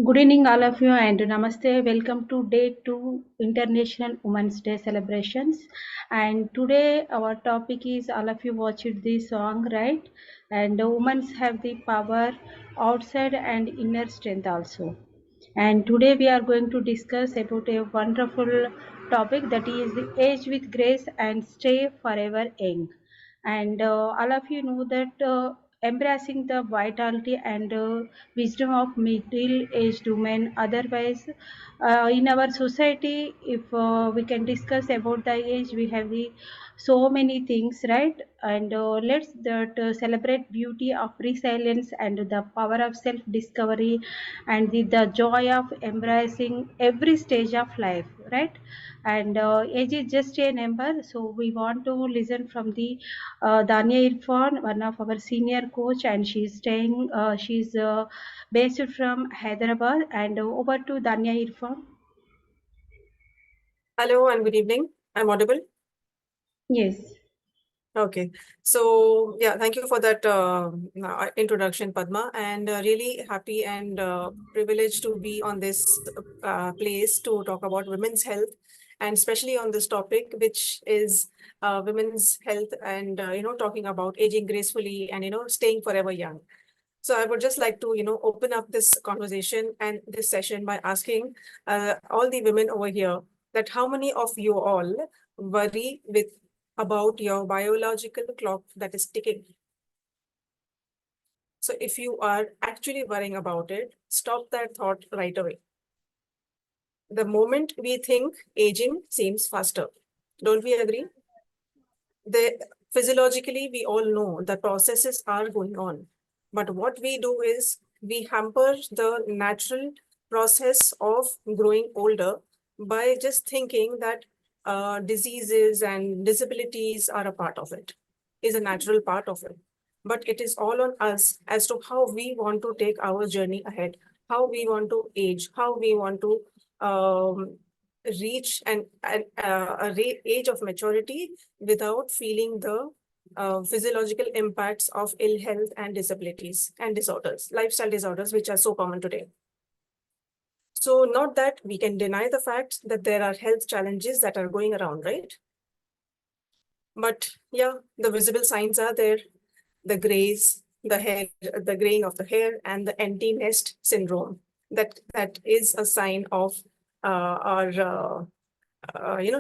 Good evening, all of you, and namaste. Welcome to day 2 International Women's Day celebrations. And today, our topic is all of you watched this song, right? And women have the power outside and inner strength also. And today, we are going to discuss about a wonderful topic that is age with grace and stay forever young. And all of you know that embracing the vitality and wisdom of middle-aged women. Otherwise, in our society, if we can discuss about the age, we have the so many things, right? And let's that celebrate beauty of resilience and the power of self-discovery and the joy of embracing every stage of life, right? And age is just a number, so we want to listen from the Dania Irfan, one of our senior coach, and she's based from Hyderabad. And over to Dania Irfan. Hello and good evening. I'm audible? Yes. Okay. So, yeah, thank you for that introduction, Padma. And really happy and privileged to be on this place to talk about women's health, and especially on this topic, which is women's health and, talking about aging gracefully and, staying forever young. So I would just like to, open up this conversation and this session by asking all the women over here that how many of you all worry about your biological clock that is ticking? So if you are actually worrying about it, stop that thought right away. The moment we think aging seems faster, don't we agree? Physiologically, we all know the processes are going on. But what we do is we hamper the natural process of growing older by just thinking that diseases and disabilities are a part of it, is a natural part of it. But it is all on us as to how we want to take our journey ahead, how we want to age, how we want to reach age of maturity without feeling the physiological impacts of ill health and disabilities and disorders, lifestyle disorders, which are so common today. So not that we can deny the fact that there are health challenges that are going around, right? But yeah, the visible signs are there, the grays, the hair, the graying of the hair, and the empty nest syndrome. That is a sign of our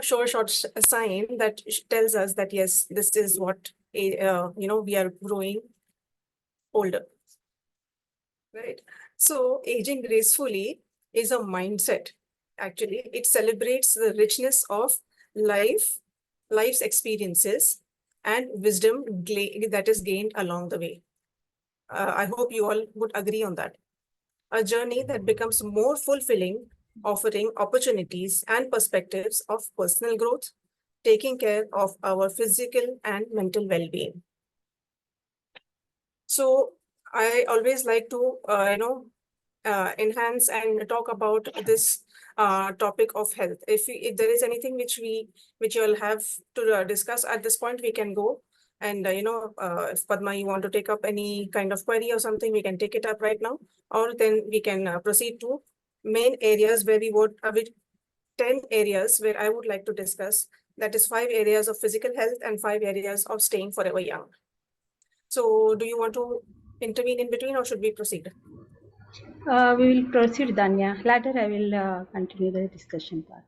short sign that tells us that yes, this is what we are growing older, right? So aging gracefully is a mindset. Actually, it celebrates the richness of life's experiences and wisdom that is gained along the way. I hope you all would agree on that. A journey that becomes more fulfilling, offering opportunities and perspectives of personal growth, taking care of our physical and mental well-being. So I always like to, enhance and talk about this topic of health. If there is anything which you all have to discuss at this point, we can go. And, if Padma, you want to take up any kind of query or something, we can take it up right now, or then we can proceed to main areas where we would, 10 areas where I would like to discuss. That is 5 areas of physical health and 5 areas of staying forever young. So do you want to intervene in between or should we proceed? We will proceed, Danya. Later, I will continue the discussion part.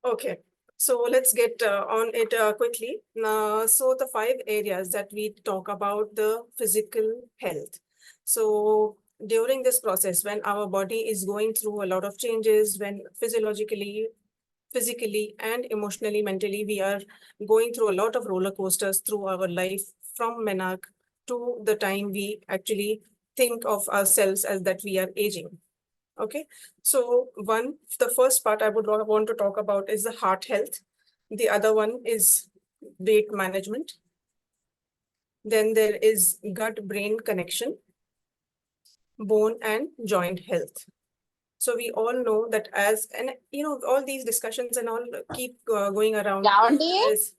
Okay. So let's get on it quickly. So the 5 areas that we talk about the physical health. So during this process, when our body is going through a lot of changes, when physiologically, physically, and emotionally, mentally, we are going through a lot of roller coasters through our life from menarche to the time we actually think of ourselves as that we are aging. Okay, so the first part I would want to talk about is the heart health. The other one is weight management. Then there is gut-brain connection, bone and joint health. So we all know that all these discussions and all keep going around as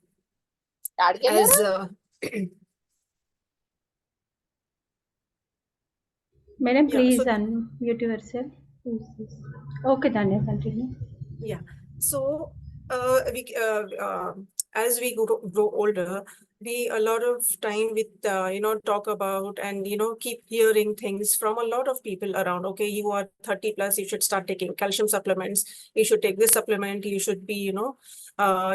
Madam, Yeah. please So unmute yourself. Who's this? Okay, Danya, continue. yeah. So, as we grow older, we a lot of time with talk about and keep hearing things from a lot of people around. Okay, you are 30 plus, you should start taking calcium supplements. You should take this supplement. You should be,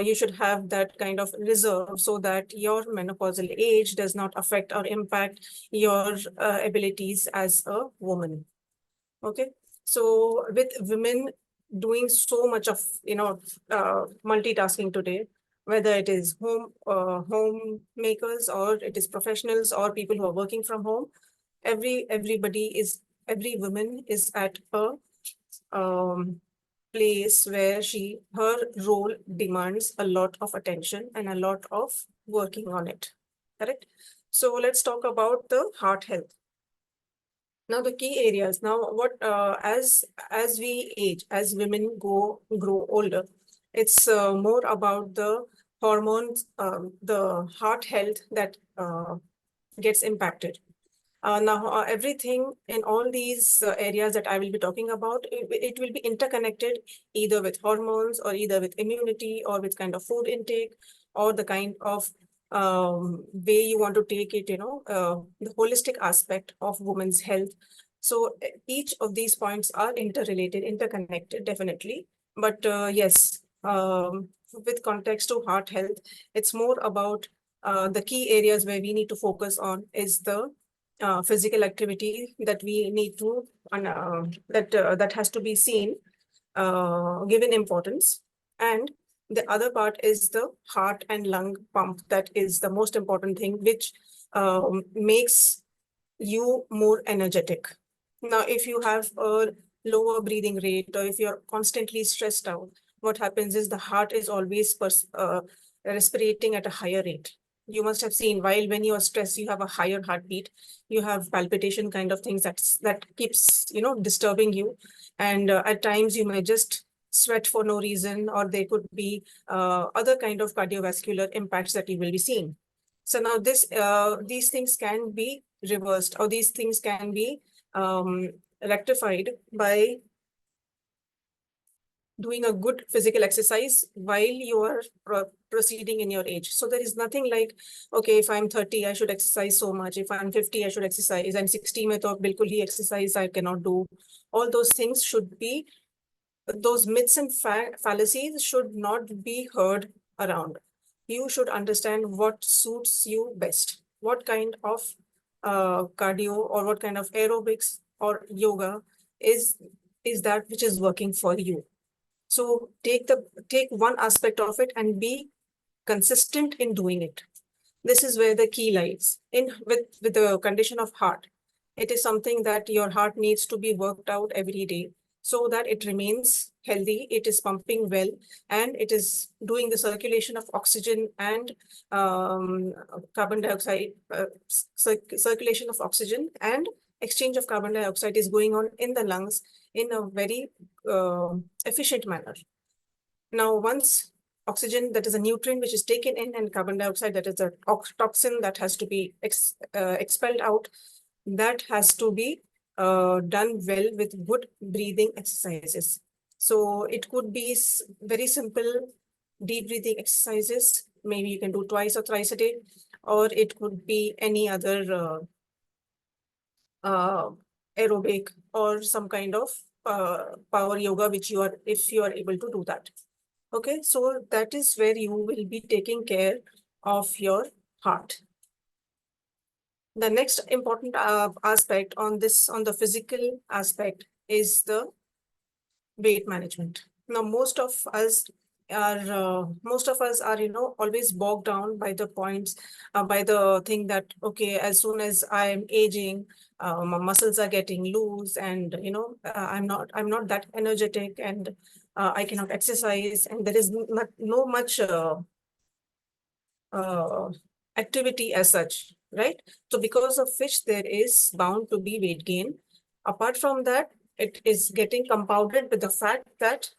you should have that kind of reserve so that your menopausal age does not affect or impact your abilities as a woman. Okay. So with women doing so much of, multitasking today, whether it is homemakers or it is professionals or people who are working from home, every woman is at a um, place where her role demands a lot of attention and a lot of working on it. Correct? So let's talk about the heart health. Now the key areas. Now what as we age, as women grow older, it's more about the hormones, the heart health that gets impacted. Now, everything in all these areas that I will be talking about, it will be interconnected either with hormones or either with immunity or with kind of food intake or the kind of way you want to take it, the holistic aspect of women's health. So each of these points are interrelated, interconnected, definitely. But yes, with context to heart health, it's more about the key areas where we need to focus on is the physical activity that we need to that has to be seen, given importance, and the other part is the heart and lung pump. That is the most important thing, which makes you more energetic. Now, if you have a lower breathing rate or if you're constantly stressed out, what happens is the heart is always respirating at a higher rate. You must have seen while when you are stressed, you have a higher heartbeat, you have palpitation kind of things that keeps disturbing you, and at times you may just sweat for no reason, or there could be other kind of cardiovascular impacts that you will be seeing. So now these things can be reversed, or these things can be um, rectified by doing a good physical exercise while you are proceeding in your age. So there is nothing like, okay, if I'm 30, I should exercise so much. If I'm 50, I should exercise. I'm 60, mein to bilkul hi exercise I cannot do. All those things should be, those myths and fallacies should not be heard around. You should understand what suits you best. What kind of cardio or what kind of aerobics or yoga is is that which is working for you. So take one aspect of it and be consistent in doing it. This is where the key lies. In with the condition of heart, it is something that your heart needs to be worked out every day so that it remains healthy, it is pumping well, and it is doing the circulation of oxygen and carbon dioxide, circulation of oxygen and exchange of carbon dioxide is going on in the lungs in a very efficient manner. Now, once oxygen, that is a nutrient which is taken in, and carbon dioxide, that is a toxin that has to be expelled out, that has to be done well with good breathing exercises. So it could be very simple deep breathing exercises. Maybe you can do twice or thrice a day, or it could be any other uh, aerobic or some kind of power yoga, which you are, if you are able to do that. Okay, so that is where you will be taking care of your heart. The next important aspect on this, on the physical aspect, is the weight management. Now, most of us are, always bogged down by the points, by the thing that, okay, as soon as I am aging, my muscles are getting loose, and I'm not that energetic, and I cannot exercise, and there is not no much uh, activity as such, right? So because of which there is bound to be weight gain. Apart from that, it is getting compounded with the fact that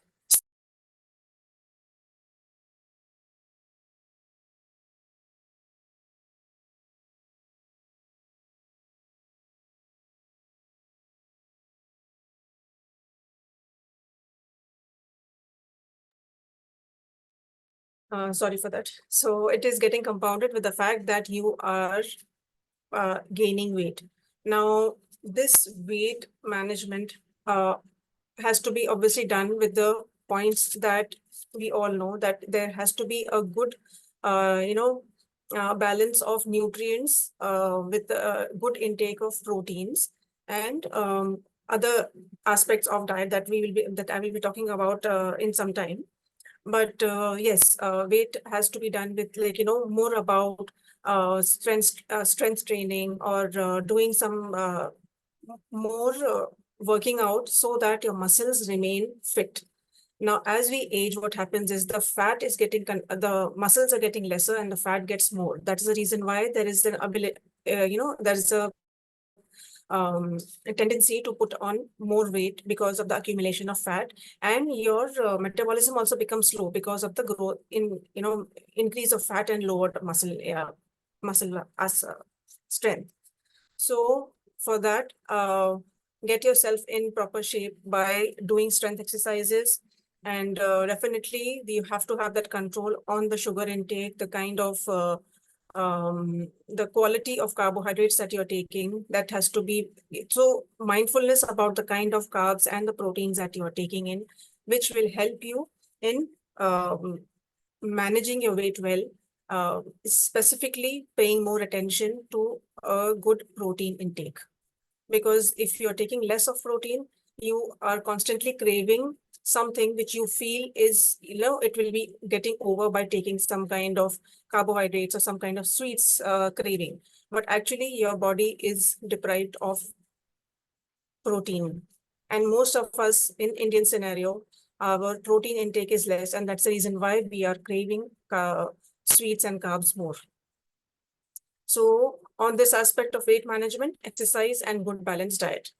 Sorry for that. So it is getting compounded with the fact that you are gaining weight. Now, this weight management has to be obviously done with the points that we all know, that there has to be a good, balance of nutrients with a good intake of proteins and other aspects of diet that I will be talking about in some time. But yes, weight has to be done with, like, more about strength training, or doing some more working out so that your muscles remain fit. Now, as we age, what happens is the fat is getting, the muscles are getting lesser and the fat gets more. That is the reason why there is an ability, there is a tendency to put on more weight because of the accumulation of fat, and your metabolism also becomes slow because of the growth in, increase of fat and lower muscle as strength. So for that, get yourself in proper shape by doing strength exercises. And definitely you have to have that control on the sugar intake, the kind of the quality of carbohydrates that you're taking. That has to be so mindfulness about the kind of carbs and the proteins that you are taking in, which will help you in managing your weight well, specifically paying more attention to a good protein intake. Because if you're taking less of protein, you are constantly craving something which you feel is, it will be getting over by taking some kind of carbohydrates or some kind of sweets craving. But actually, your body is deprived of protein. And most of us in Indian scenario, our protein intake is less, and that's the reason why we are craving sweets and carbs more. So on this aspect of weight management, exercise and good balanced diet.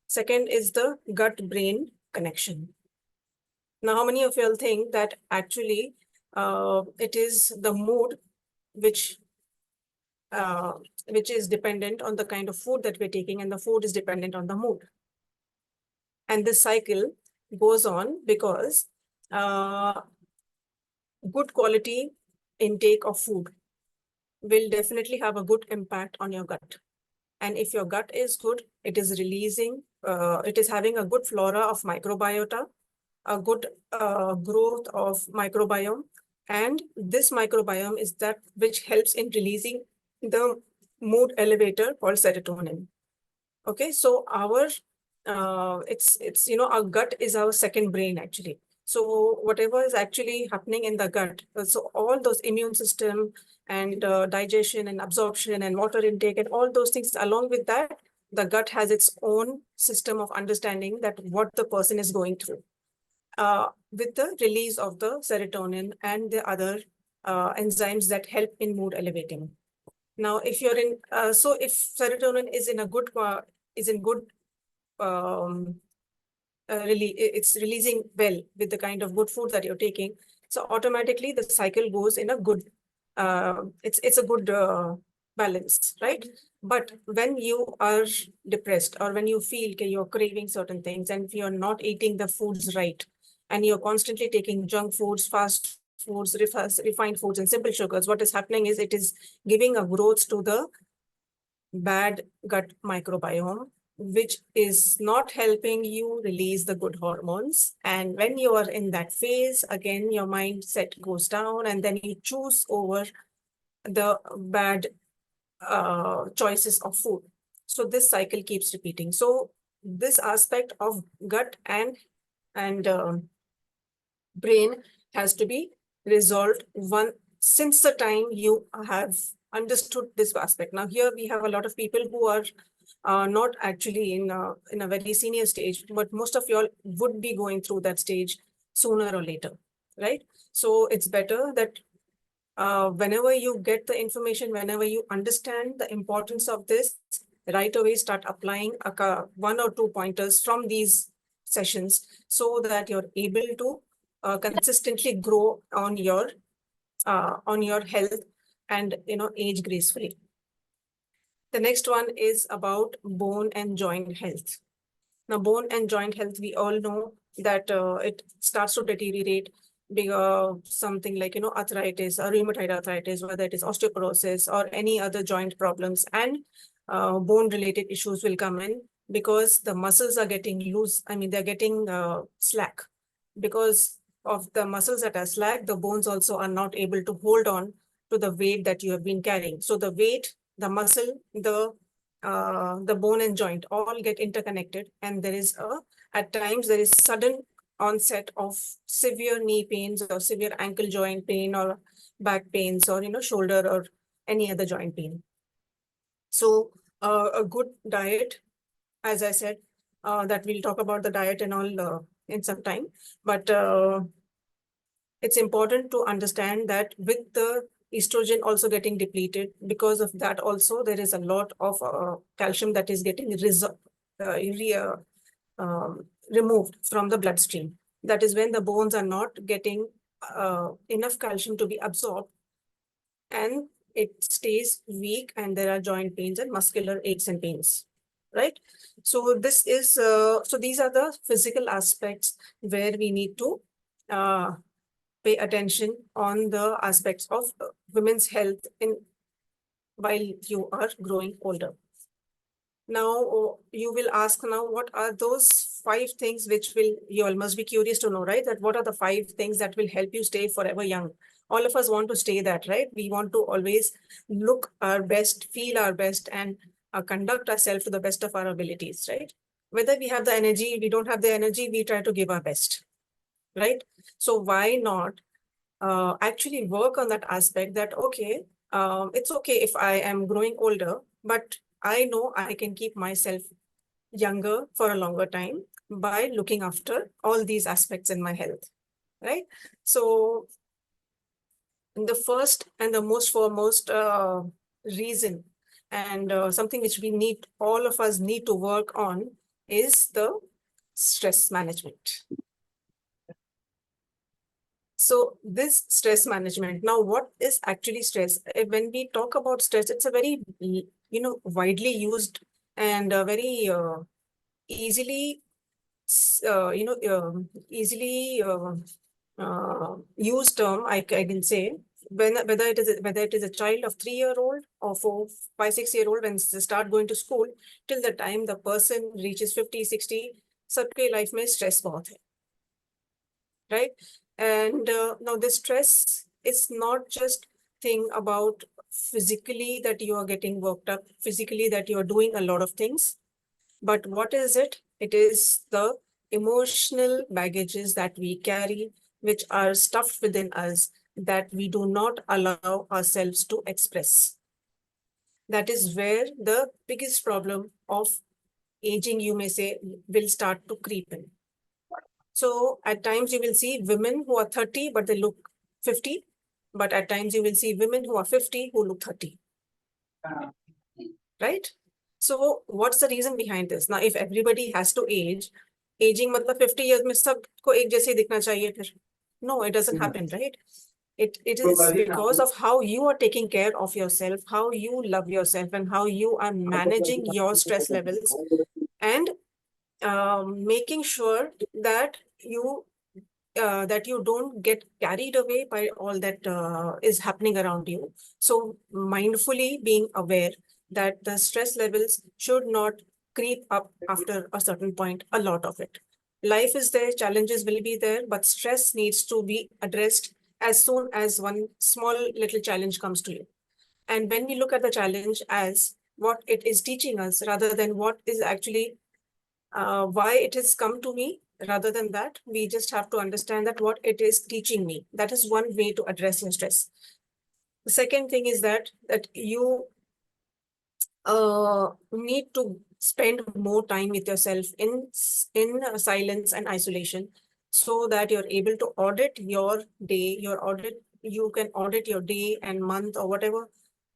Second is the gut-brain connection. Now, how many of you all think that actually it is the mood which is dependent on the kind of food that we're taking, and the food is dependent on the mood. And this cycle goes on because good quality intake of food will definitely have a good impact on your gut. And if your gut is good, it is releasing, it is having a good flora of microbiota, a good growth of microbiome. And this microbiome is that which helps in releasing the mood elevator called serotonin. Okay, so our our gut is our second brain actually. So whatever is actually happening in the gut, so all those immune system and digestion and absorption and water intake and all those things, along with that, the gut has its own system of understanding that what the person is going through. With the release of the serotonin and the other enzymes that help in mood elevating. Now, if you're in, so if serotonin is in a good, it's releasing well with the kind of good food that you're taking. So automatically the cycle goes in a good, it's a good balance, right? But when you are depressed, or when you feel you're craving certain things, and if you're not eating the foods right, and you're constantly taking junk foods, fast foods, refined foods, and simple sugars, what is happening is it is giving a growth to the bad gut microbiome, which is not helping you release the good hormones. And when you are in that phase, again, your mindset goes down, and then you choose over the bad choices of food. So this cycle keeps repeating. So this aspect of gut and brain has to be resolved since the time you have understood this aspect. Now, here we have a lot of people who are not actually in a very senior stage, but most of y'all would be going through that stage sooner or later, right? So it's better that whenever you get the information, whenever you understand the importance of this, right away start applying one or two pointers from these sessions so that you're able to consistently grow on your health and age gracefully. The next one is about bone and joint health. Now, bone and joint health, we all know that it starts to deteriorate something like, arthritis or rheumatoid arthritis, whether it is osteoporosis or any other joint problems, and bone related issues will come in because the muscles are getting loose. I mean, they're getting slack. Because of the muscles that are slack, the bones also are not able to hold on to the weight that you have been carrying. So the weight, the muscle, the bone and joint all get interconnected, and at times there is sudden onset of severe knee pains or severe ankle joint pain or back pains or shoulder or any other joint pain. So a good diet, as I said, that we'll talk about the diet and all in some time, but it's important to understand that with the estrogen also getting depleted, because of that also there is a lot of calcium that is getting removed from the bloodstream. That is when the bones are not getting enough calcium to be absorbed, and it stays weak, and there are joint pains and muscular aches and pains, right? So these are the physical aspects where we need to pay attention on the aspects of women's health while you are growing older. Now, you will ask now, what are those 5 things you all must be curious to know, right? That what are the 5 things that will help you stay forever young? All of us want to stay that, right? We want to always look our best, feel our best, and conduct ourselves to the best of our abilities, right? Whether we have the energy, we don't have the energy, we try to give our best, right? So why not actually work on that aspect that, okay, it's okay if I am growing older, but I know I can keep myself younger for a longer time by looking after all these aspects in my health, right? So the first and the most foremost reason, and something which all of us need to work on, is the stress management. So this stress management, now what is actually stress? When we talk about stress, it's a very, widely used and very easily, easily used term, I can say, whether it is a child of 3-year-old or 4, 5, 6-year-old, when they start going to school, till the time the person reaches 50, 60, सबके life में stress बहुत है, right? And now the stress is not just thing about physically that you are getting worked up, physically that you are doing a lot of things, but what is it? It is the emotional baggages that we carry, which are stuffed within us, that we do not allow ourselves to express. That is where the biggest problem of aging, you may say, will start to creep in. So at times you will see women who are 30, but they look 50. But at times you will see women who are 50 who look 30. Right? So what's the reason behind this? Now, if everybody has to age, aging matlab 50 years में सबको एक जैसे ही दिखना चाहिए फिर. No, it doesn't happen, right? It is because of how you are taking care of yourself, how you love yourself, and how you are managing your stress levels, and making sure that you don't get carried away by all that is happening around you. So mindfully being aware that the stress levels should not creep up after a certain point, a lot of it. Life is there, challenges will be there, but stress needs to be addressed as soon as one small little challenge comes to you. And when we look at the challenge as what it is teaching us, rather than what is actually why it has come to me, rather than that, we just have to understand that what it is teaching me. That is one way to address your stress. The second thing is that you need to spend more time with yourself in silence and isolation, so that you're able to audit your day, you can audit your day and month or whatever,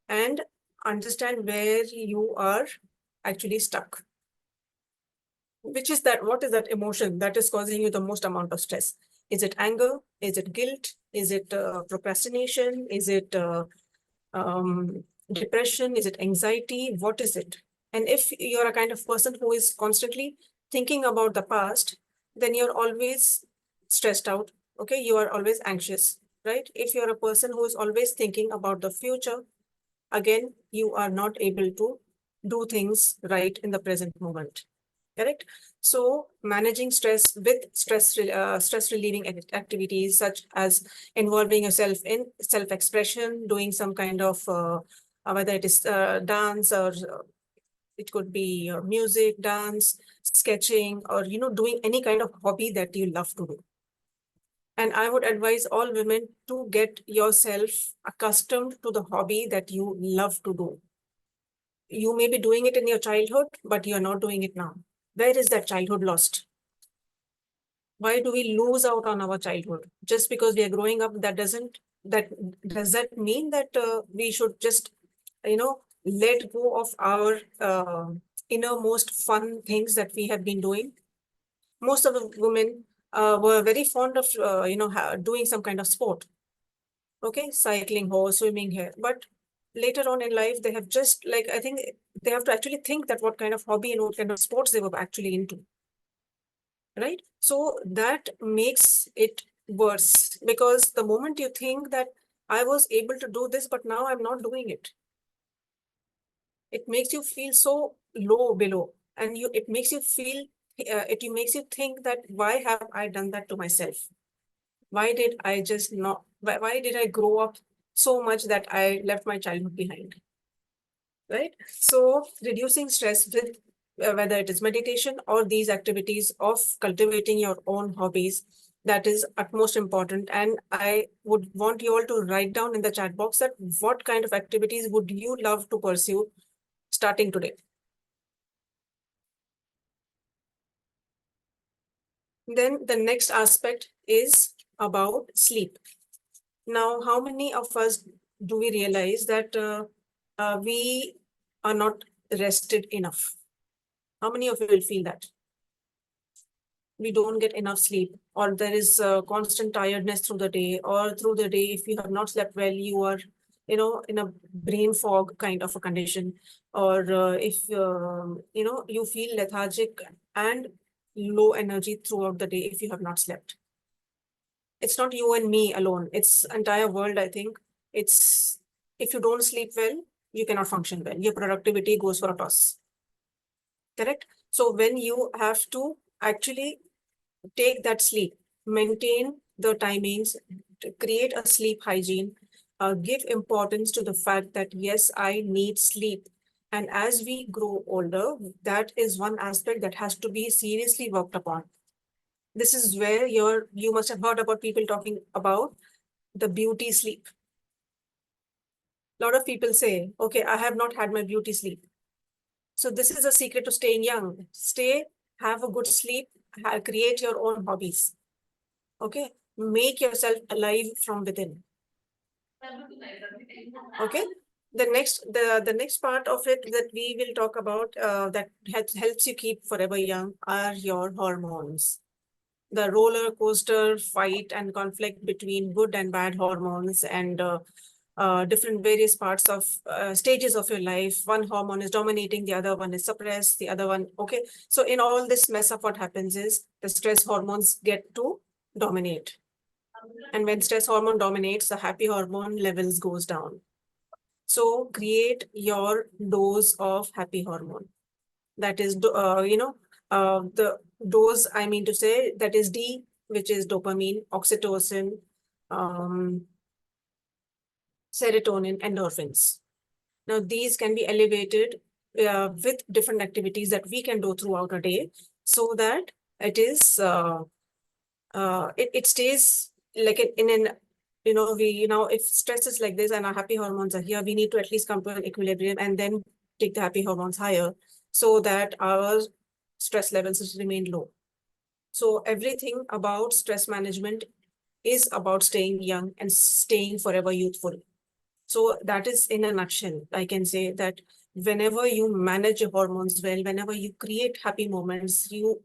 and understand where you are actually stuck. Which is that, what is that emotion that is causing you the most amount of stress? Is it anger? Is it guilt? Is it procrastination? Is it depression? Is it anxiety? What is it? And if you're a kind of person who is constantly thinking about the past, then you're always stressed out, Okay, you are always anxious, right? If you're a person who is always thinking about the future, again, you are not able to do things right in the present moment. Correct? So managing stress with stress relieving activities such as involving yourself in self-expression, doing some kind of whether it is dance or it could be music, dance, sketching, or doing any kind of hobby that you love to do. And I would advise all women to get yourself accustomed to the hobby that you love to do. You may be doing it in your childhood, but you're not doing it now. Where is that childhood lost? Why do we lose out on our childhood? Just because we are growing up, that does that mean that we should just, let go of our innermost fun things that we have been doing? Most of the women were very fond of, doing some kind of sport. Okay, cycling or swimming here. But later on in life, they have just like, I think they have to actually think that what kind of hobby and what kind of sports they were actually into. Right? So that makes it worse, because the moment you think that I was able to do this, but now I'm not doing it, it makes you feel so low below, and it makes you feel, it makes you think that why have I done that to myself? Why did I just not, why did I grow up so much that I left my childhood behind? Right? So reducing stress with whether it is meditation or these activities of cultivating your own hobbies, that is utmost important. And I would want you all to write down in the chat box that what kind of activities would you love to pursue starting today. Then the next aspect is about sleep. Now, how many of us do we realize that we are not rested enough? How many of you will feel that we don't get enough sleep, or there is constant tiredness through the day, or through the day, if you have not slept well, you are, in a brain fog kind of a condition, or if, you feel lethargic and low energy throughout the day if you have not slept. It's not you and me alone. It's entire world, I think. It's, if you don't sleep well, you cannot function well. Your productivity goes for a toss. Correct? So when you have to actually take that sleep, maintain the timings, to create a sleep hygiene, give importance to the fact that, yes, I need sleep. And as we grow older, that is one aspect that has to be seriously worked upon. This is where you must have heard about people talking about the beauty sleep. A lot of people say, okay, I have not had my beauty sleep. So this is a secret to staying young. Have a good sleep, create your own hobbies. Okay, make yourself alive from within. Okay, the next part of it that we will talk about that helps you keep forever young are your hormones. The roller coaster fight and conflict between good and bad hormones, and different various parts of stages of your life. One hormone is dominating, the other one is suppressed, the other one. Okay, so in all this mess up, what happens is the stress hormones get to dominate. And when stress hormone dominates, the happy hormone levels goes down. So create your dose of happy hormone. That is, the dose, I mean to say, that is D, which is dopamine, oxytocin, serotonin, endorphins. Now, these can be elevated with different activities that we can do throughout a day, so that it is it stays like in an, if stress is like this and our happy hormones are here, we need to at least come to an equilibrium and then take the happy hormones higher, so that our stress levels remain low. So everything about stress management is about staying young and staying forever youthful. So that is in a nutshell. I can say that whenever you manage your hormones well, whenever you create happy moments, you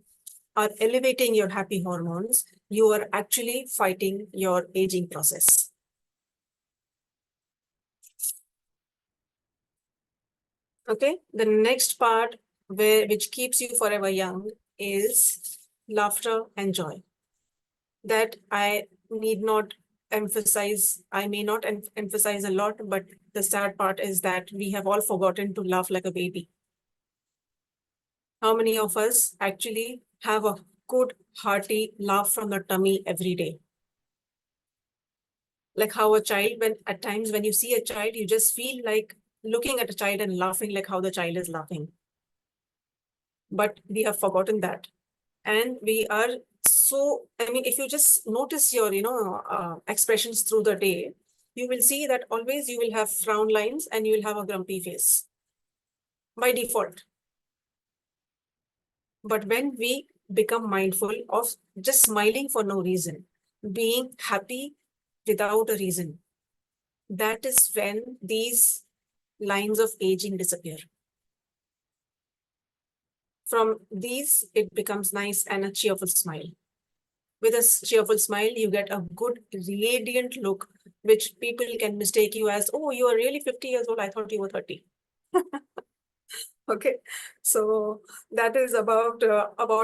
are elevating your happy hormones, you are actually fighting your aging process. Okay, the next part which keeps you forever young is laughter and joy. That I need not emphasize, I may not emphasize a lot, but the sad part is that we have all forgotten to laugh like a baby. How many of us actually have a good, hearty laugh from the tummy every day? Like how a child, when at times when you see a child, you just feel like looking at a child and laughing like how the child is laughing. But we have forgotten that. And we are so, I mean, if you just notice your, expressions through the day, you will see that always you will have frown lines and you will have a grumpy face by default. But when we become mindful of just smiling for no reason, being happy without a reason, that is when these lines of aging disappear. From these, it becomes nice and a cheerful smile. With a cheerful smile, you get a good, radiant look, which people can mistake you as, oh, you are really 50 years old. I thought you were 30. Okay, so that is about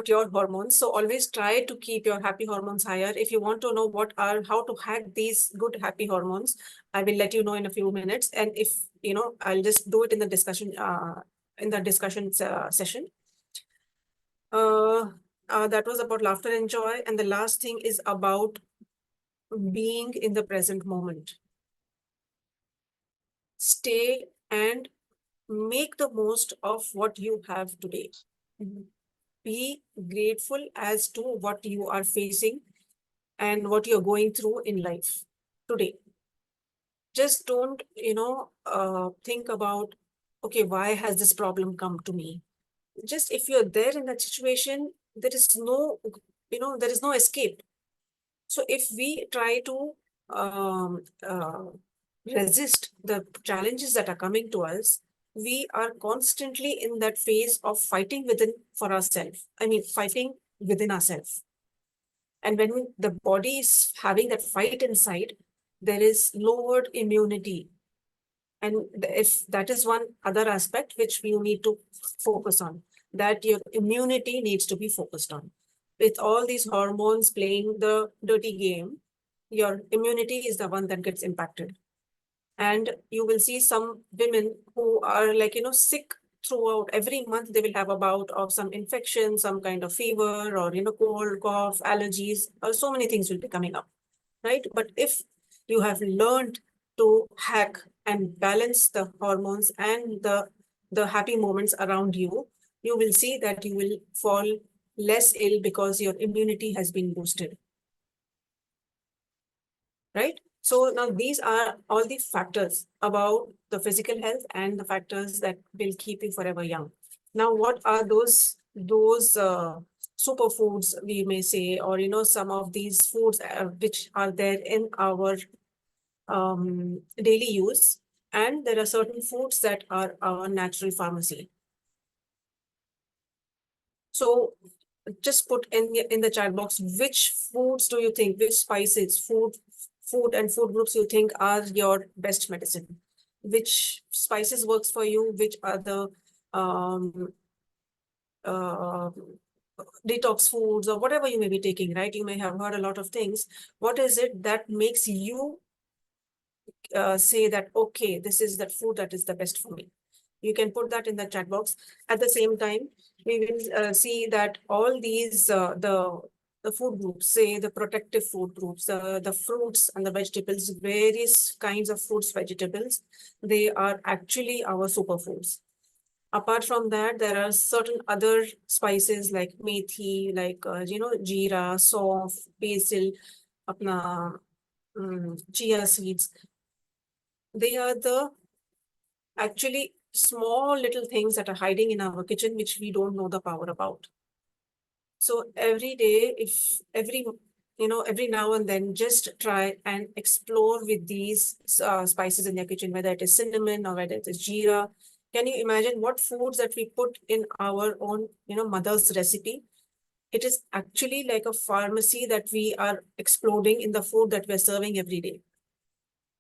your hormones. So always try to keep your happy hormones higher. If you want to know how to hack these good happy hormones, I will let you know in a few minutes. And if I'll just do it in the discussion session. That was about laughter and joy, and the last thing is about being in the present moment. Stay and make the most of what you have today. Be grateful as to what you are facing and what you're going through in life today. Just don't, think about, okay, why has this problem come to me? Just if you're there in that situation, there is no escape. So if we try to um, uh, resist the challenges that are coming to us, we are constantly in that phase of fighting within for ourselves. I mean, fighting within ourselves. And when the body is having that fight inside, there is lowered immunity. And if that is one other aspect which we need to focus on, that your immunity needs to be focused on. With all these hormones playing the dirty game, your immunity is the one that gets impacted. And you will see some women who are like, sick throughout. Every month they will have a bout of some infection, some kind of fever, or, cold, cough, allergies, or so many things will be coming up, right? But if you have learned to hack and balance the hormones and the happy moments around you, you will see that you will fall less ill because your immunity has been boosted, right? So now these are all the factors about the physical health and the factors that will keep you forever young. Now, what are those superfoods, we may say, or some of these foods which are there in our daily use, and there are certain foods that are our natural pharmacy. So just put in the chat box, which foods do you think, which spices, food and food groups you think are your best medicine? Which spices works for you? Which are the um, uh, detox foods or whatever you may be taking, right? You may have heard a lot of things. What is it that makes you say that, okay, this is that food that is the best for me? You can put that in the chat box. At the same time, we will see that all these, the food groups, say the protective food groups, the fruits and the vegetables, various kinds of fruits, vegetables, they are actually our superfoods. Apart from that, there are certain other spices like methi, like, jeera, sauf, basil, apna, chia seeds. They are the actually small little things that are hiding in our kitchen, which we don't know the power about. So every day, every now and then, just try and explore with these spices in your kitchen, whether it is cinnamon or whether it is jeera. Can you imagine what foods that we put in our own, mother's recipe? It is actually like a pharmacy that we are exploding in the food that we're serving every day.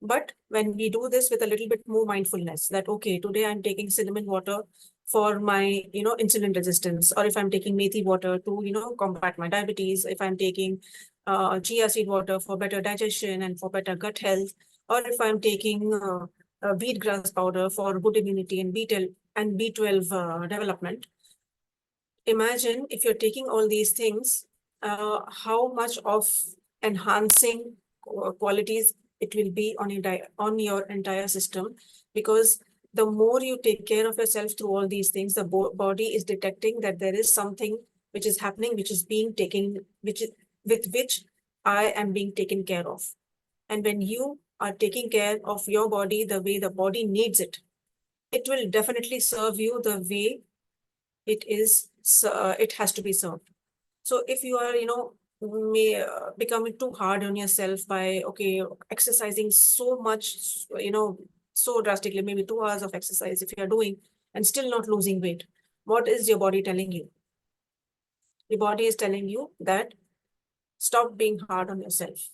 But when we do this with a little bit more mindfulness, that, okay, today I'm taking cinnamon water for my, insulin resistance, or if I'm taking methi water to, combat my diabetes, if I'm taking chia seed water for better digestion and for better gut health, or if I'm taking wheatgrass powder for good immunity and B12 development. Imagine if you're taking all these things, how much of enhancing qualities it will be on your entire system, because the more you take care of yourself through all these things, the body is detecting that there is something which is happening, which is being taken, with which I am being taken care of. And when you are taking care of your body the way the body needs it, it will definitely serve you the way it has to be served. So if you are, becoming too hard on yourself by, okay, exercising so much, so drastically, maybe 2 hours of exercise if you are doing and still not losing weight, what is your body telling you? Your body is telling you that stop being hard on yourself.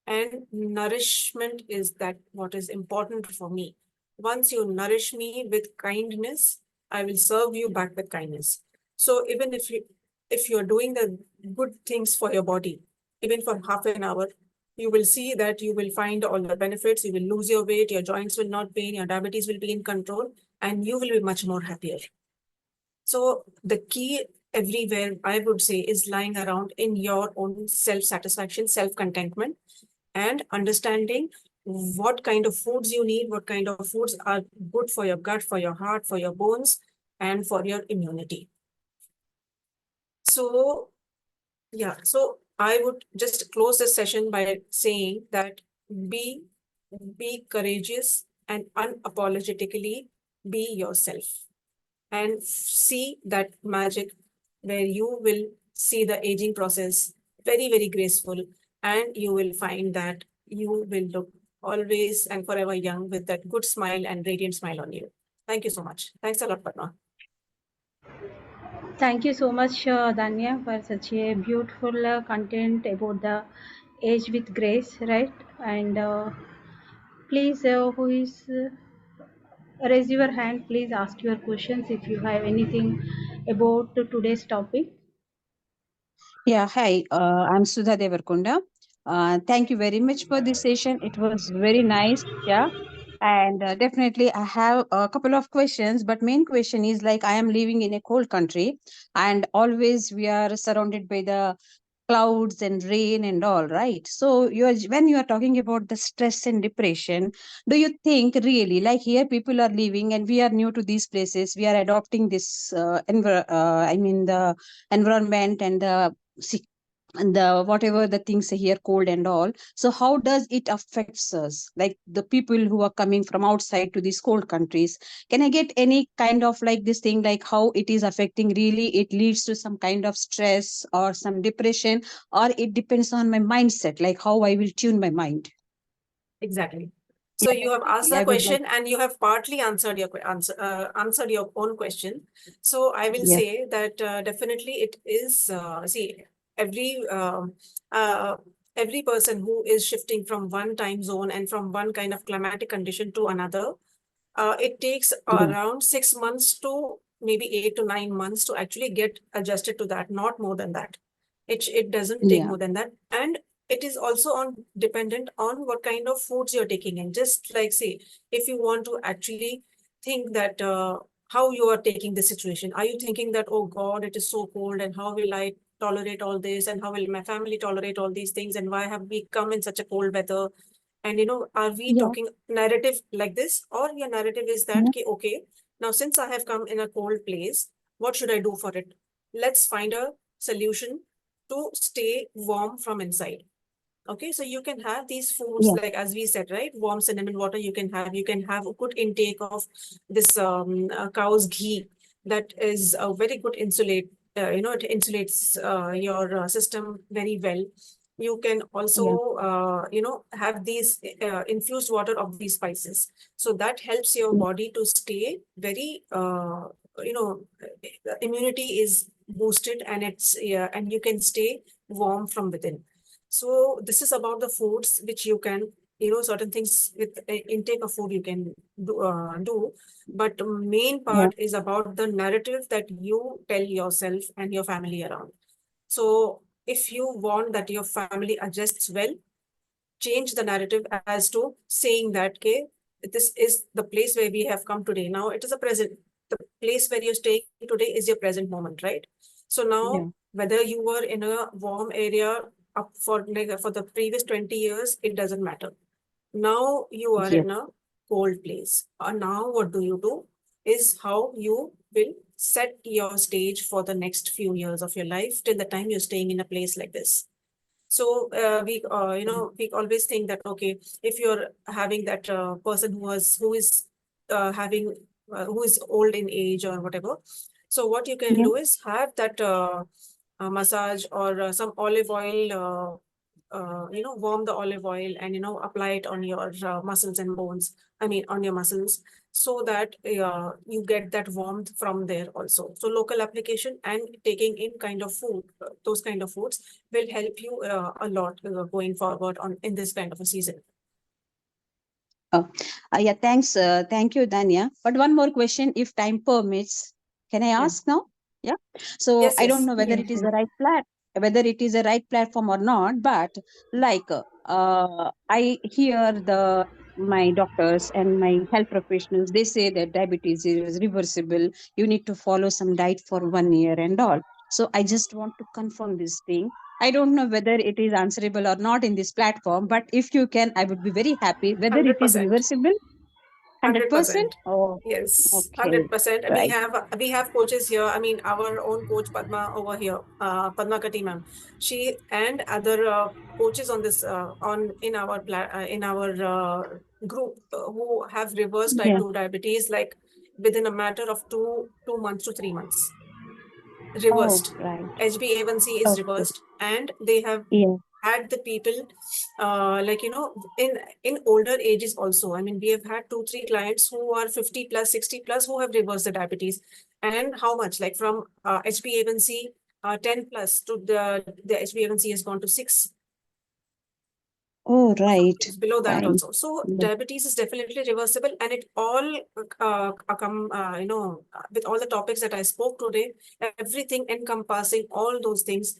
And nourishment is that what is important for me. Once you nourish me with kindness, I will serve you back with kindness. So even if you're doing the good things for your body, even for half an hour, you will see that you will find all the benefits. You will lose your weight, your joints will not pain, your diabetes will be in control, and you will be much more happier. So the key everywhere, I would say, is lying around in your own self-satisfaction, self-contentment, and understanding what kind of foods you need, what kind of foods are good for your gut, for your heart, for your bones, and for your immunity. So, yeah, so I would just close this session by saying that be, be courageous and unapologetically be yourself, and see that magic where you will see the aging process very, very graceful, and you will find that you will look always and forever young with that good smile and radiant smile on you. Thank you so much. Thanks a lot, Padma. Thank you so much, Danya, for such a beautiful content about the age with grace, right? And please, who is raise your hand, please ask your questions if you have anything about today's topic. Yeah, hi, I'm Sudha Devarkonda. Thank you very much for this session. It was very nice. Yeah. And definitely, I have a couple of questions, but main question is like I am living in a cold country, and always we are surrounded by the clouds and rain and all, right? So when you are talking about the stress and depression, do you think really like here people are living and we are new to these places, we are adopting this I mean the environment and the and the whatever the things here cold and all, so how does it affects us, like the people who are coming from outside to these cold countries? Can I get any kind of like this thing, like how it is affecting, really it leads to some kind of stress or some depression, or it depends on my mindset, like how I will tune my mind? Exactly. So Yeah, you have asked definitely the I would like. question and you have partly answered your own question. So I will Yes. say that definitely it is. See, every um, uh, every person who is shifting from one time zone and from one kind of climatic condition to another, it takes Yeah. around 6 months to maybe 8 to 9 months to actually get adjusted to that, not more than that. It doesn't take Yeah. more than that. And it is also on dependent on what kind of foods you're taking in. Just like, say, if you want to actually think that how you are taking the situation. Are you thinking that, oh God, it is so cold and how will I tolerate all this and how will my family tolerate all these things and why have we come in such a cold weather? And are we Yeah. talking narrative like this, or your narrative is that, Yeah. okay, now since I have come in a cold place, what should I do for it? Let's find a solution to stay warm from inside. Okay, so you can have these foods Yeah. like, as we said, right? Warm cinnamon water you can have a good intake of this cow's ghee. That is a very good it insulates your system very well. You can Yeah. also, have these infused water of these spices. So that helps your Yeah. body to stay very, immunity is boosted, and and you can stay warm from within. So this is about the foods which you can, certain things with intake of food you can do. But the main Yeah. part is about the narrative that you tell yourself and your family around. So if you want that your family adjusts well, change the narrative as to saying that, okay, this is the place where we have come today. Now it is a present. The place where you're staying today is your present moment, right? So Yeah. now, whether you were in a warm area up for the previous 20 years, it doesn't matter. Now you are Yes. in a cold place. And now what do you do is how you will set your stage for the next few years of your life till the time you're staying in a place like this. So we always think that, okay, if you're having that person who is having who is old in age or whatever, so what you can Yeah. do is have that massage or some olive oil, warm the olive oil and apply it on your muscles and bones. I mean, on your muscles, so that you get that warmth from there also. So local application and taking in kind of food, those kind of foods will help you a lot going forward on in this kind of a season. Oh, yeah. Thanks. Thank you, Danya. But one more question, if time permits, can I Yeah. ask now? Yeah. So Yes, I don't yes. know whether Yes, it is yes. the right whether it is a right platform or not. But like, I hear my doctors and my health professionals. They say that diabetes is reversible. You need to follow some diet for 1 year and all. So I just want to confirm this thing. I don't know whether it is answerable or not in this platform, but if you can, I would be very happy. Whether it is 100%. reversible, 100%? 100%. Oh, Yes, okay. 100%. Right. We have coaches here. I mean, our own coach Padma over here, Padma Kati ma'am. She and other coaches on this in our group who have reversed type Yeah. 2 diabetes like within a matter of two months to 3 months. Oh, Reversed. right. HbA1c is Okay. reversed, and they have Yeah. had the people in older ages also. I mean, we have had 2-3 clients who are 50 plus, 60 plus, who have reversed the diabetes. And how much, like from HbA1c 10 plus to the HbA1c has gone to 6. Oh, right. It's below that Fine. also. So Yeah. diabetes is definitely reversible, and it all with all the topics that I spoke today, everything encompassing all those things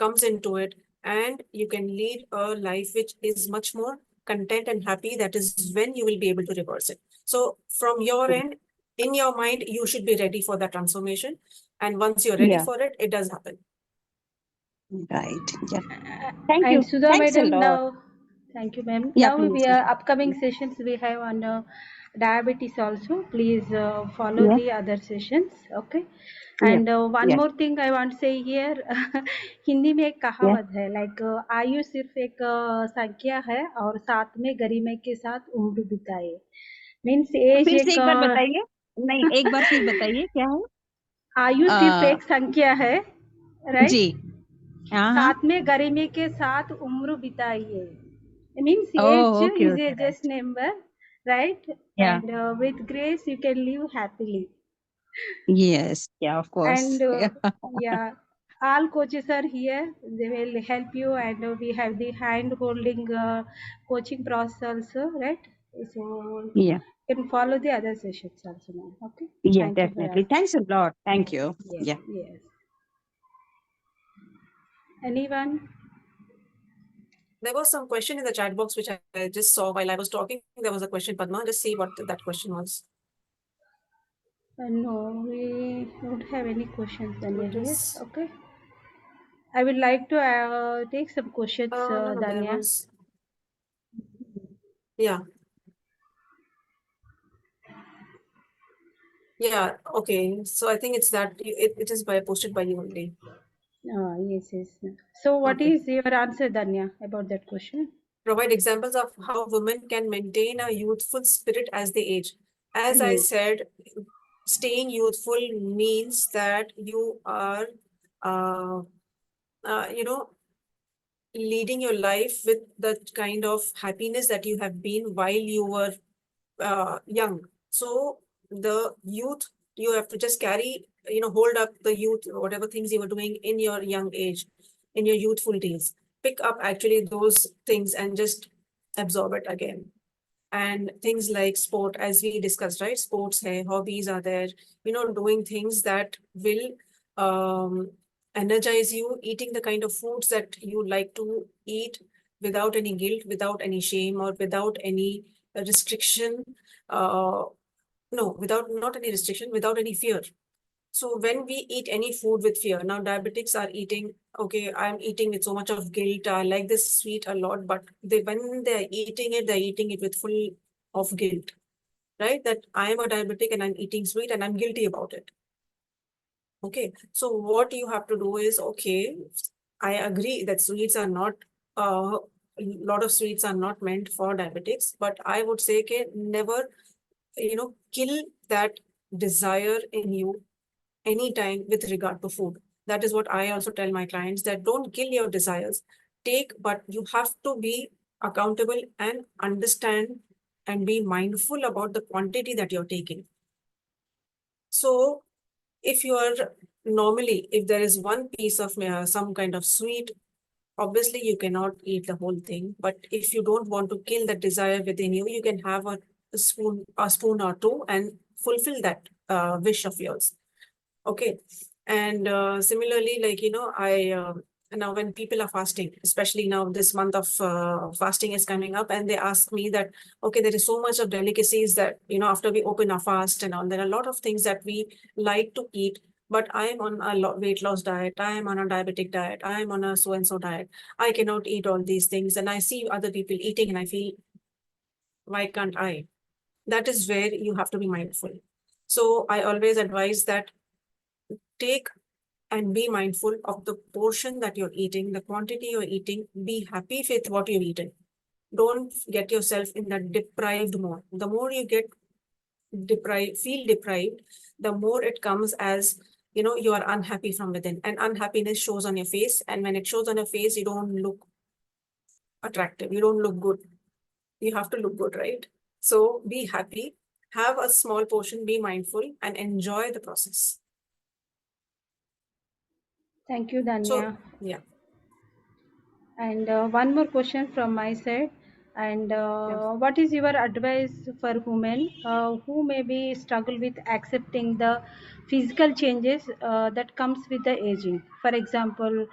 comes into it, and you can lead a life which is much more content and happy. That is when you will be able to reverse it. So from your end, in your mind, you should be ready for that transformation, and once you're ready Yeah. for it, it does happen. Right. Yeah. Thank And you. Sudha Thanks a madam, lot. now, thank you, ma'am. Yeah, Now please. we are upcoming sessions we have on diabetes also. Please follow Yeah. the other sessions, okay? Yeah. And one Yeah. more thing I want to say here, Hindi में एक Yeah. कहावत है, like आयु सिर्फ एक संख्या है और साथ में गरिमा के साथ उम्र बिताए. Means एज फिर से एक एक बार बताइए. नहीं, एक बार फिर बताइए क्या है? आयु सिर्फ एक संख्या है, right? जी. हाँ, हाँ. साथ में गरिमा के साथ उम्र बिताइए. It means age Oh, okay, is a okay, right. just number, right? Yeah. And with grace you can live happily. Yes. Yeah, of course. And Yeah. yeah, all coaches are here. They will help you, and we have the hand holding coaching process also, right? So Yeah. you can follow the other sessions also now. Okay. Yeah, Thank you for definitely. asking. Thanks a lot. Thank you. Yes, Yeah. yes. Anyone? There was some question in the chat box which I just saw while I was talking. There was a question, Padma. Just see what that question was. No, we don't have any questions Danya It here. is. Okay. I would like to take some questions, No, there Danya. was. Yeah. Yeah. Okay. So I think it's that it is posted by you only. Yes, yes. So, what Okay. is your answer, Danya, about that question? Provide examples of how women can maintain a youthful spirit as they age. As I Yes. said, staying youthful means that you are, uh, you know, leading your life with the kind of happiness that you have been while you were young. So the youth, you have to just carry, hold up the youth, whatever things you were doing in your young age, in your youthful days. Pick up actually those things and just absorb it again. And things like sport, as we discussed, right? Sports, hai, hobbies are there, doing things that will energize you, eating the kind of foods that you like to eat without any guilt, without any shame, or without any restriction. No, not any restriction, without any fear. So when we eat any food with fear, now diabetics are eating, okay, I'm eating with so much of guilt. I like this sweet a lot, but when they're eating it with full of guilt, right? That I am a diabetic and I'm eating sweet and I'm guilty about it. Okay, so what you have to do is, okay, I agree that sweets are not, a lot of sweets are not meant for diabetics, but I would say, okay, never, kill that desire in you anytime with regard to food. That is what I also tell my clients, that don't kill your desires. But you have to be accountable and understand and be mindful about the quantity that you're taking. So if you are normally, if there is one piece of some kind of sweet, obviously you cannot eat the whole thing. But if you don't want to kill that desire within you, you can have a spoon or two and fulfill that wish of yours. Okay. And similarly, like, now when people are fasting, especially now this month of fasting is coming up, and they ask me that, okay, there is so much of delicacies that, after we open our fast and all, there are a lot of things that we like to eat, but I am on a weight loss diet, I am on a diabetic diet, I am on a so-and-so diet. I cannot eat all these things. And I see other people eating and I feel, why can't I? That is where you have to be mindful. So I always advise that take and be mindful of the portion that you're eating, the quantity you're eating. Be happy with what you've eaten. Don't get yourself in that deprived mode. The more you get feel deprived, the more it comes as, you are unhappy from within, and unhappiness shows on your face. And when it shows on your face, you don't look attractive. You don't look good. You have to look good, right? So be happy, have a small portion, be mindful, and enjoy the process. Thank you, Danya. So, yeah. And one more question from my side. And what is your advice for women who maybe struggle with accepting the physical changes that comes with the aging? For example,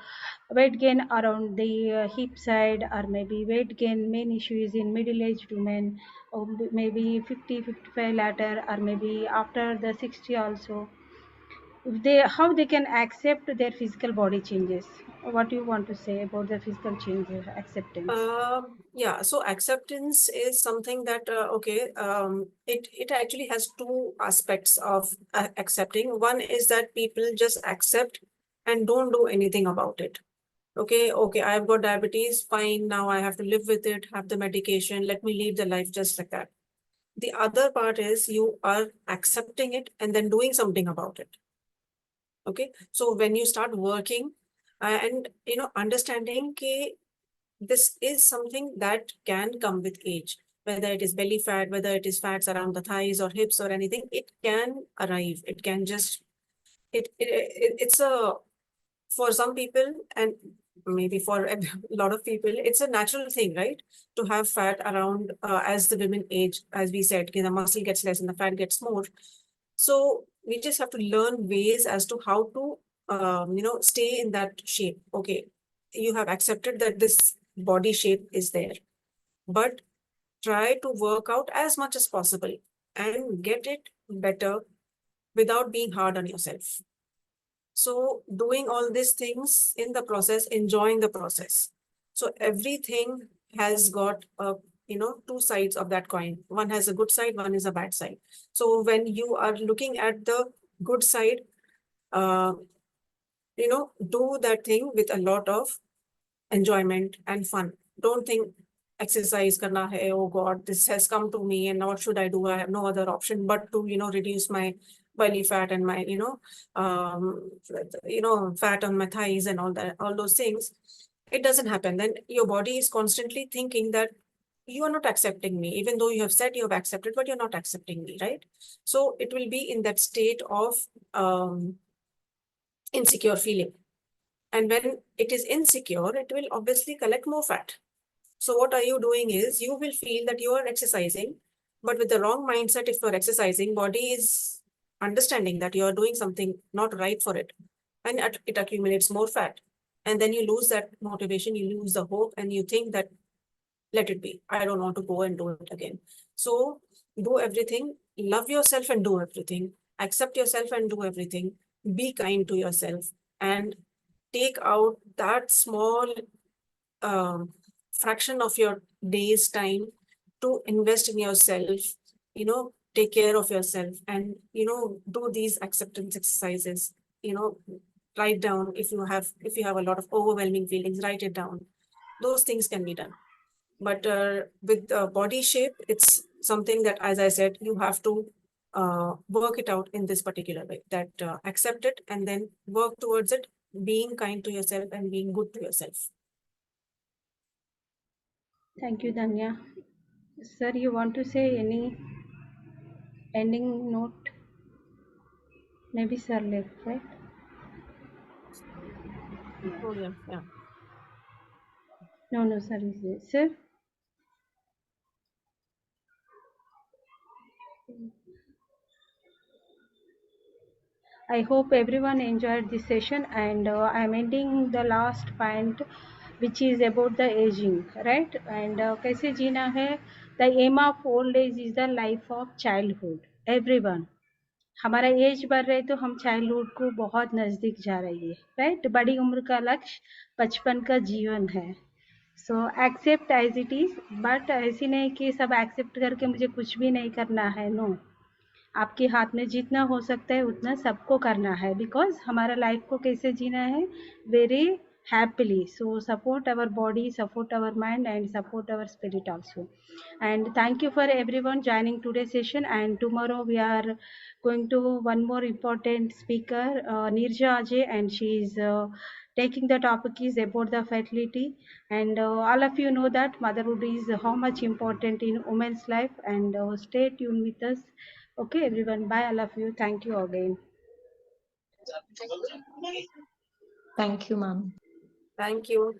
weight gain around the hip side, or maybe weight gain main issue is in middle-aged women, or maybe 50, 55 later, or maybe after the 60 also. If they, how they can accept their physical body changes? What do you want to say about the physical changes acceptance? Yeah, so acceptance is something that, it actually has two aspects of accepting. One is that people just accept and don't do anything about it. Okay, I've got diabetes, fine, now I have to live with it, have the medication, let me lead the life just like that. The other part is you are accepting it and then doing something about it. Okay, so when you start working and, understanding this is something that can come with age, whether it is belly fat, whether it is fats around the thighs or hips or anything, it can arrive. It can just, it's a, for some people, and maybe for a lot of people, it's a natural thing, right? To have fat around as the women age, as we said, the muscle gets less and the fat gets more. So we just have to learn ways as to how to, stay in that shape. Okay, you have accepted that this body shape is there, but try to work out as much as possible and get it better without being hard on yourself. So doing all these things in the process, enjoying the process. So everything has got two sides of that coin. One has a good side, one is a bad side. So when you are looking at the good side, uh, do that thing with a lot of enjoyment and fun. Don't think exercise karna hai, oh God, this has come to me and what should I do? I have no other option but to, reduce my belly fat and my, fat on my thighs and all that, all those things. It doesn't happen. Then your body is constantly thinking that you are not accepting me, even though you have said you have accepted, but you're not accepting me, right? So it will be in that state of insecure feeling. And when it is insecure, it will obviously collect more fat. So what are you doing is you will feel that you are exercising, but with the wrong mindset. If you're exercising, body is understanding that you are doing something not right for it. and it accumulates more fat. And then you lose that motivation, you lose the hope, and you think that, let it be. I don't want to go and do it again. So do everything, love yourself and do everything, accept yourself and do everything, be kind to yourself, and take out that small fraction of your day's time to invest in yourself, take care of yourself, and, do these acceptance exercises, write down if you have a lot of overwhelming feelings, write it down. Those things can be done. But with body shape, it's something that, as I said, you have to work it out in this particular way, that accept it and then work towards it, being kind to yourself and being good to yourself. Thank you, Danya. Sir, you want to say any ending note? Maybe sir left, right? Oh, yeah, yeah. No, sir is there. Sir? I hope everyone enjoyed this session, and I'm ending the last point, which is about the aging, right? And कैसे जीना है? The aim of old age is the life of childhood. Everyone. हमारा as बढ़ रहा है तो हम childhood को बहुत नज़दीक जा रही है, राइट? बड़ी उम्र का लक्ष्य बचपन का जीवन है. So accept as it is, but ऐसी नहीं कि सब एक्सेप्ट करके मुझे कुछ भी नहीं करना है. नो, आपके हाथ में जितना हो सकता है उतना सबको करना है, बिकॉज हमारा लाइफ को कैसे जीना है, very happily. So support our body, support our mind, and support our spirit also. And thank you for everyone joining today's session, and tomorrow we are going to one more important speaker, Nirja Ajay, and she is taking the topic is about the fertility. And all of you know that motherhood is how much important in women's life, and stay tuned with us. Okay, everyone. Bye, all of you. Thank you again. Thank you, ma'am. Thank you.